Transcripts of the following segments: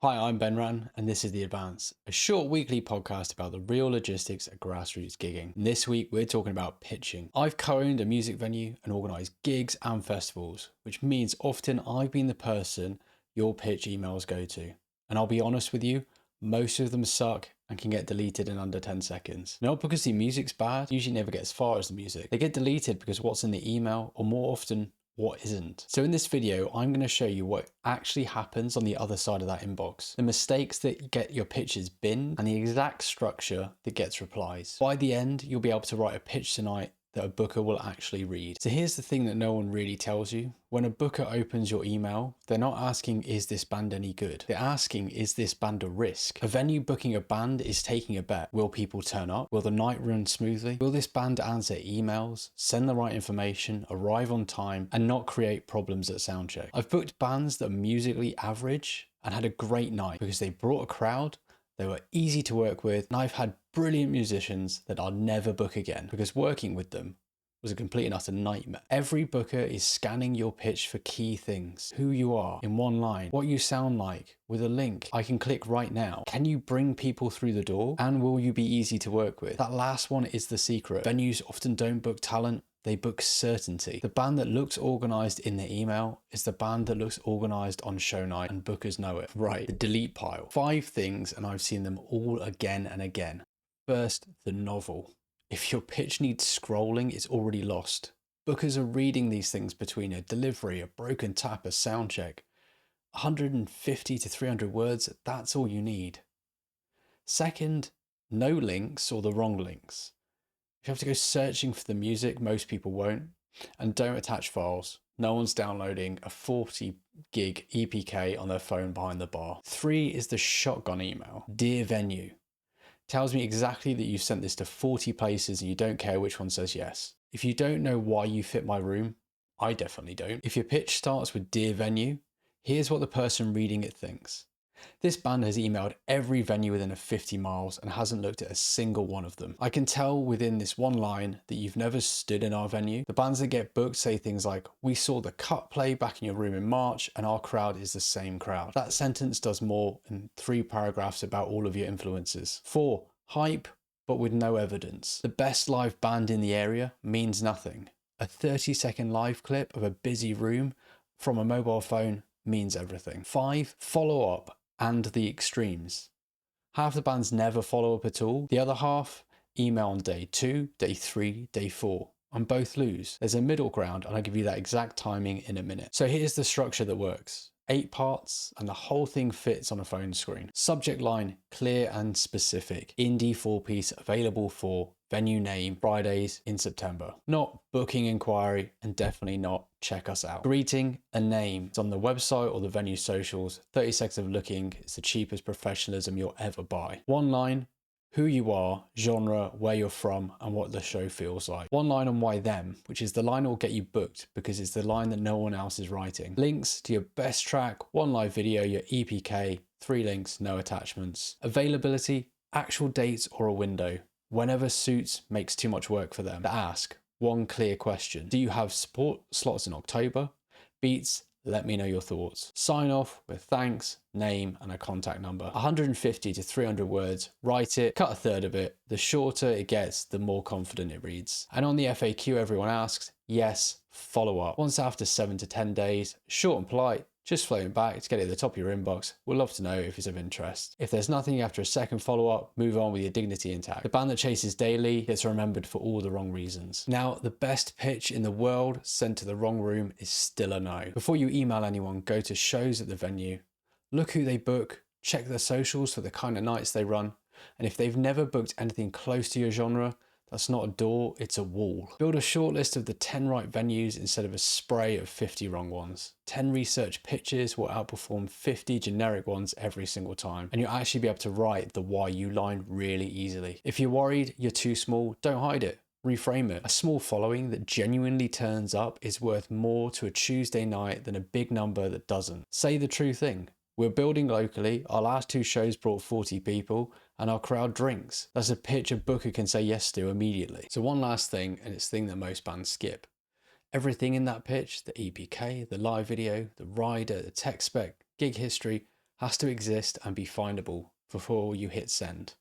Hi, I'm Ben Wratten, and this is The Advance, a short weekly podcast about the real logistics of grassroots gigging. And this week, we're talking about pitching. I've co-owned a music venue and organised gigs and festivals, which means often I've been the person your pitch emails go to. And I'll be honest with you, most of them suck and can get deleted in under 10 seconds. Not because the music's bad, usually never get as far as the music. They get deleted because what's in the email, or more often, what isn't. So in this video, I'm going to show you what actually happens on the other side of that inbox, the mistakes that get your pitches binned, and the exact structure that gets replies. By the end, you'll be able to write a pitch tonight that a booker will actually read. So here's the thing that no one really tells you. When a booker opens your email, they're not asking, is this band any good? They're asking, is this band a risk? A venue booking a band is taking a bet. Will people turn up? Will the night run smoothly? Will this band answer emails, send the right information, arrive on time, and not create problems at soundcheck? I've booked bands that are musically average and had a great night because they brought a crowd, they were easy to work with, and I've had brilliant musicians that I'll never book again because working with them was a complete and utter nightmare. Every booker is scanning your pitch for key things. Who you are in one line, what you sound like with a link I can click right now. Can you bring people through the door? And will you be easy to work with? That last one is the secret. Venues often don't book talent, they book certainty. The band that looks organised in the email is the band that looks organised on show night, and bookers know it. Right, the delete pile. 5 things, and I've seen them all again and again. First, the novel. If your pitch needs scrolling, it's already lost. Bookers are reading these things between a delivery, a broken tap, a sound check. 150 to 300 words, that's all you need. Second, no links or the wrong links. If you have to go searching for the music, most people won't. And don't attach files. No one's downloading a 40 gig EPK on their phone behind the bar. 3 is the shotgun email. Dear venue. Tells me exactly that you sent this to 40 places and you don't care which one says yes. If you don't know why you fit my room, I definitely don't. If your pitch starts with Dear Venue, here's what the person reading it thinks. This band has emailed every venue within a 50 miles and hasn't looked at a single one of them. I can tell within this one line that you've never stood in our venue. The bands that get booked say things like, we saw the Cut play back in your room in March and our crowd is the same crowd. That sentence does more in 3 paragraphs about all of your influences. 4, hype, but with no evidence. The best live band in the area means nothing. A 30-second live clip of a busy room from a mobile phone means everything. 5, follow up and the extremes. Half the bands never follow up at all. The other half email on day 2, day 3, day 4. And both lose. There's a middle ground and I'll give you that exact timing in a minute. So here's the structure that works. 8 parts and the whole thing fits on a phone screen. Subject line, clear and specific. Indie 4-piece available for venue name, Fridays in September. Not booking inquiry and definitely not check us out. Greeting, a name. It's on the website or the venue socials. 30 seconds of looking. It's the cheapest professionalism you'll ever buy. 1 line, who you are, genre, where you're from, and what the show feels like. 1 line on why them, which is the line that will get you booked because it's the line that no one else is writing. Links to your best track, 1 live video, your EPK, 3 links, no attachments. Availability, actual dates or a window. Whenever suits makes too much work for them. To ask, 1 clear question. Do you have support slots in October? Beats, let me know your thoughts. Sign off with thanks, name, and a contact number. 150 to 300 words. Write it, cut a third of it. The shorter it gets, the more confident it reads. And on the FAQ, everyone asks, yes, follow up. Once after 7 to 10 days, short and polite. Just floating back to get it at the top of your inbox. We'd love to know if it's of interest. If there's nothing after a second follow-up, move on with your dignity intact. The band that chases daily gets remembered for all the wrong reasons. Now, the best pitch in the world sent to the wrong room is still a no. Before you email anyone, go to shows at the venue, look who they book, check their socials for the kind of nights they run, and if they've never booked anything close to your genre, that's not a door, it's a wall. Build a short list of the 10 right venues instead of a spray of 50 wrong ones. 10 research pitches will outperform 50 generic ones every single time, and you'll actually be able to write the why you line really easily. If you're worried you're too small, don't hide it. Reframe it. A small following that genuinely turns up is worth more to a Tuesday night than a big number that doesn't. Say the true thing. We're building locally, our last 2 shows brought 40 people, and our crowd drinks. That's a pitch a booker can say yes to immediately. So one last thing, and it's the thing that most bands skip. Everything in that pitch, the EPK, the live video, the rider, the tech spec, gig history, has to exist and be findable before you hit send.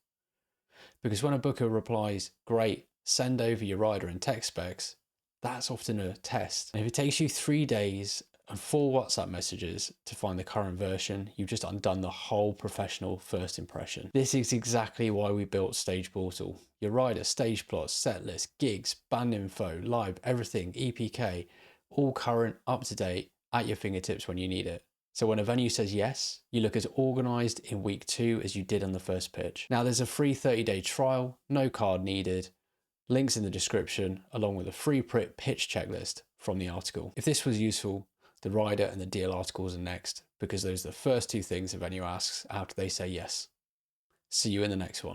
Because when a booker replies, great, send over your rider and text specs, that's often a test. And if it takes you 3 days and 4 WhatsApp messages to find the current version, you've just undone the whole professional first impression. This is exactly why we built Stage Portal. Your rider, stage plots, set list, gigs, band info, live, everything, EPK, all current, up to date, at your fingertips when you need it. So when a venue says yes, you look as organised in week 2 as you did on the first pitch. Now there's a free 30-day trial, no card needed, links in the description, along with a free pitch checklist from the article. If this was useful, the rider and the deal articles are next, because those are the first 2 things a venue asks after they say yes. See you in the next one.